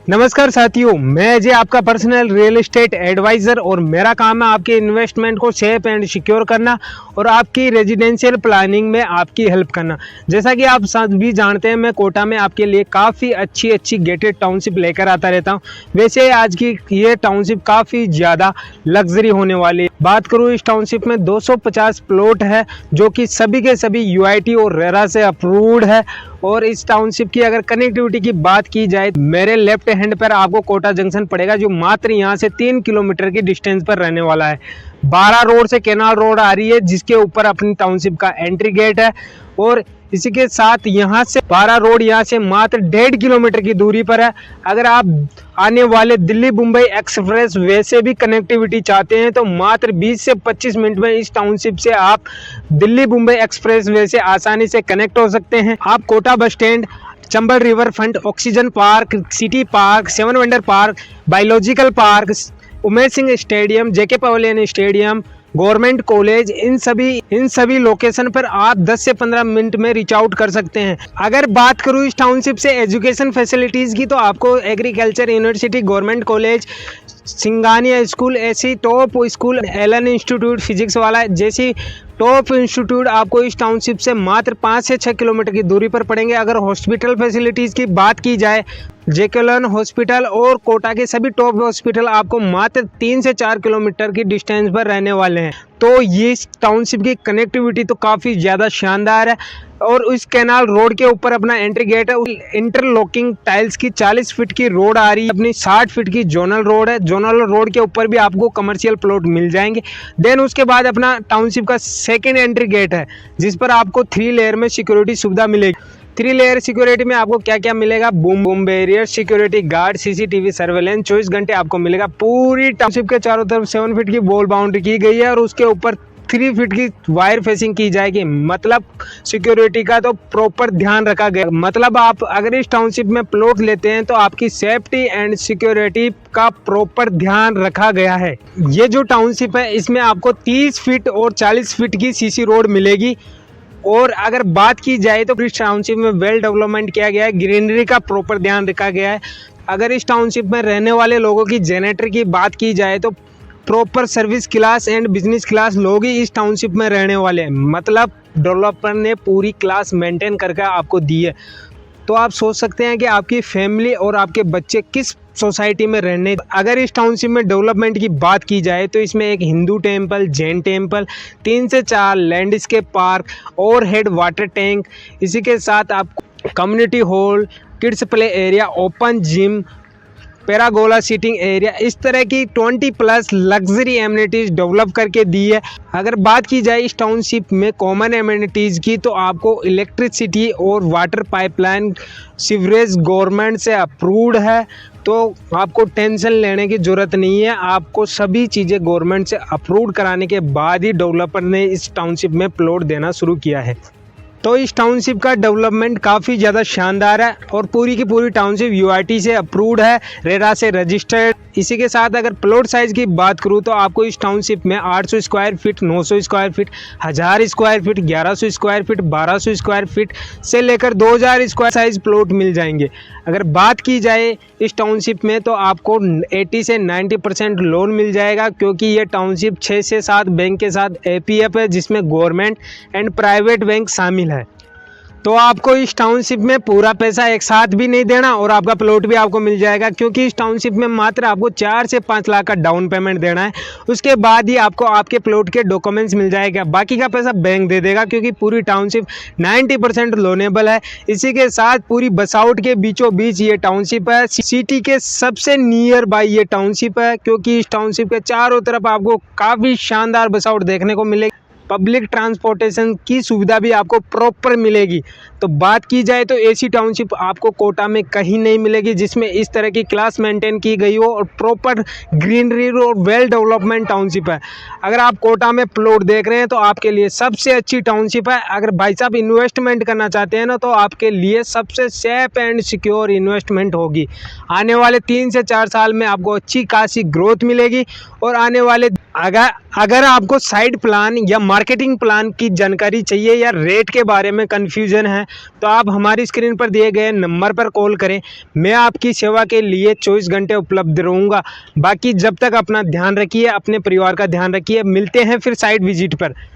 नमस्कार साथियों, मैं अजय आपका पर्सनल रियल एस्टेट एडवाइज़र और मेरा काम है आपके इन्वेस्टमेंट को सेफ एंड सिक्योर करना और आपकी रेजिडेंशियल प्लानिंग में आपकी हेल्प करना। जैसा कि आप सभी जानते हैं, मैं कोटा में आपके लिए काफ़ी अच्छी गेटेड टाउनशिप लेकर आता रहता हूं। वैसे आज की ये टाउनशिप काफ़ी ज़्यादा लग्जरी होने वाली है। बात करूँ, इस टाउनशिप में 250 प्लॉट है जो कि सभी के सभी यूआईटी और रेरा से अप्रूव्ड है। और इस टाउनशिप की अगर कनेक्टिविटी की बात की जाए, मेरे लेफ्ट हैंड पर आपको कोटा जंक्शन पड़ेगा जो मात्र यहाँ से 3 किलोमीटर की डिस्टेंस पर रहने वाला है। 12 रोड से कैनाल रोड आ रही है जिसके ऊपर अपनी टाउनशिप का एंट्री गेट है। और इसी के साथ यहाँ से 12 रोड यहाँ से मात्र 1.5 किलोमीटर की दूरी पर है। अगर आप आने वाले दिल्ली मुंबई एक्सप्रेस वे से भी कनेक्टिविटी चाहते हैं तो मात्र 20 से 25 मिनट में इस टाउनशिप से आप दिल्ली मुंबई एक्सप्रेस वे से आसानी से कनेक्ट हो सकते हैं। आप Kota bus stand, Chambal river front, oxygen park, city park, 7 wonder park, biological park, Umesh Singh stadium, JK pavilion stadium, government college, इन सभी लोकेशन पर आप 10 से 15 मिनट में रीच आउट कर सकते हैं। अगर बात करूँ इस टाउनशिप से एजुकेशन फैसिलिटीज़ की, तो आपको agriculture university, government college, Singhania school, ऐसी top school, Allen institute Physics Wallah जैसी टॉप इंस्टीट्यूट आपको इस टाउनशिप से मात्र 5 से 6 किलोमीटर की दूरी पर पड़ेंगे। अगर हॉस्पिटल फैसिलिटीज़ की बात की जाए, जेकेलन हॉस्पिटल और कोटा के सभी टॉप हॉस्पिटल आपको मात्र 3 से 4 किलोमीटर की डिस्टेंस पर रहने वाले हैं। तो ये टाउनशिप की कनेक्टिविटी तो काफ़ी ज़्यादा शानदार है। और उस कैनाल रोड के ऊपर अपना एंट्री गेट है। इंटरलॉकिंग टाइल्स की 40 फीट की रोड आ रही है, अपनी 60 फीट की जोनल रोड है। जोनल रोड के ऊपर भी आपको कमर्शियल प्लॉट मिल जाएंगे। देन उसके बाद अपना टाउनशिप का सेकेंड एंट्री गेट है जिस पर आपको 3 लेयर में सिक्योरिटी सुविधा मिलेगी। 3 लेयर सिक्योरिटी में आपको क्या क्या मिलेगा? Boom barrier, security guard, CCTV surveillance 24 घंटे आपको मिलेगा। पूरी टाउनशिप के चारों तरफ 7 फीट की वॉल बाउंड्री की गई है और उसके ऊपर 3 फीट की वायर फेसिंग की जाएगी। मतलब सिक्योरिटी का तो प्रॉपर ध्यान रखा गया। मतलब आप अगर इस टाउनशिप में प्लॉट लेते हैं तो आपकी सेफ्टी एंड सिक्योरिटी का प्रॉपर ध्यान रखा गया है। ये जो टाउनशिप है इसमें आपको 30 फीट और 40 फीट की सीसी रोड मिलेगी। और अगर बात की जाए तो इस टाउनशिप में वेल डेवलपमेंट किया गया है, ग्रीनरी का प्रॉपर ध्यान रखा गया है। अगर इस टाउनशिप में रहने वाले लोगों की जेनरेटर की बात की जाए तो proper service class and business class लोग ही इस टाउनशिप में रहने वाले हैं। मतलब डेवलपर ने पूरी क्लास मेंटेन करके आपको दी है। तो आप सोच सकते हैं कि आपकी फैमिली और आपके बच्चे किस सोसाइटी में रहने। अगर इस टाउनशिप में डेवलपमेंट की बात की जाए तो इसमें एक हिंदू टेम्पल, जैन टेम्पल, 3 से 4 landscape park, overhead water tank, इसी के साथ आपको community hall, kids play area, open gym, pergola seating area, इस तरह की 20+ लग्जरी एमिनिटीज़ डेवलप करके दी है। अगर बात की जाए इस टाउनशिप में कॉमन एमिनिटीज़ की, तो आपको इलेक्ट्रिसिटी और वाटर पाइपलाइन, सीवरेज गवर्नमेंट से अप्रूव्ड है। तो आपको टेंशन लेने की ज़रूरत नहीं है। आपको सभी चीज़ें गवर्नमेंट से अप्रूव कराने के बाद ही डेवलपर ने इस टाउनशिप में प्लॉट देना शुरू किया है। तो इस टाउनशिप का डेवलपमेंट काफ़ी ज़्यादा शानदार है और पूरी की पूरी टाउनशिप यूआईटी से अप्रूव्ड है, रेरा से रजिस्टर्ड। इसी के साथ अगर प्लॉट साइज़ की बात करूँ तो आपको इस टाउनशिप में 800 square feet, 900 square feet, 1000 square feet, 1100 square feet, 1200 square feet से लेकर 2000 स्क्वायर साइज प्लॉट मिल जाएंगे। अगर बात की जाए इस टाउनशिप में तो आपको 80 से 90% लोन मिल जाएगा, क्योंकि ये टाउनशिप 6 से 7 बैंक के साथ एपीएफ है जिसमें गवर्नमेंट एंड प्राइवेट बैंक शामिल है। तो आपको इस टाउनशिप में पूरा पैसा एक साथ भी नहीं देना और आपका प्लॉट भी आपको मिल जाएगा, क्योंकि इस टाउनशिप में मात्र आपको 4 से 5 लाख का डाउन पेमेंट देना है। उसके बाद ही आपको आपके प्लॉट के डॉक्यूमेंट्स मिल जाएगा। बाकी का पैसा बैंक दे देगा, क्योंकि पूरी टाउनशिप 90% लोनेबल है। इसी के साथ पूरी बसाउट के बीचों बीच ये टाउनशिप है। सिटी के सबसे नियर बाय ये टाउनशिप है, क्योंकि इस टाउनशिप के चारों तरफ आपको काफ़ी शानदार बसाउट देखने को मिलेगी। पब्लिक ट्रांसपोर्टेशन की सुविधा भी आपको प्रॉपर मिलेगी। तो बात की जाए तो ऐसी टाउनशिप आपको कोटा में कहीं नहीं मिलेगी जिसमें इस तरह की क्लास मेंटेन की गई हो और प्रॉपर ग्रीनरी और वेल डेवलपमेंट टाउनशिप है। अगर आप कोटा में प्लॉट देख रहे हैं तो आपके लिए सबसे अच्छी टाउनशिप है। अगर भाई साहब इन्वेस्टमेंट करना चाहते हैं ना, तो आपके लिए सबसे सेफ एंड सिक्योर इन्वेस्टमेंट होगी। आने वाले 3 से 4 साल में आपको अच्छी खासी ग्रोथ मिलेगी और आने वाले अगर आपको साइड प्लान या मार्केटिंग प्लान की जानकारी चाहिए या रेट के बारे में कन्फ्यूजन है तो आप हमारी स्क्रीन पर दिए गए नंबर पर कॉल करें। मैं आपकी सेवा के लिए 24 घंटे उपलब्ध रहूँगा। बाकी जब तक अपना ध्यान रखिए, अपने परिवार का ध्यान रखिए। मिलते हैं फिर साइट विजिट पर।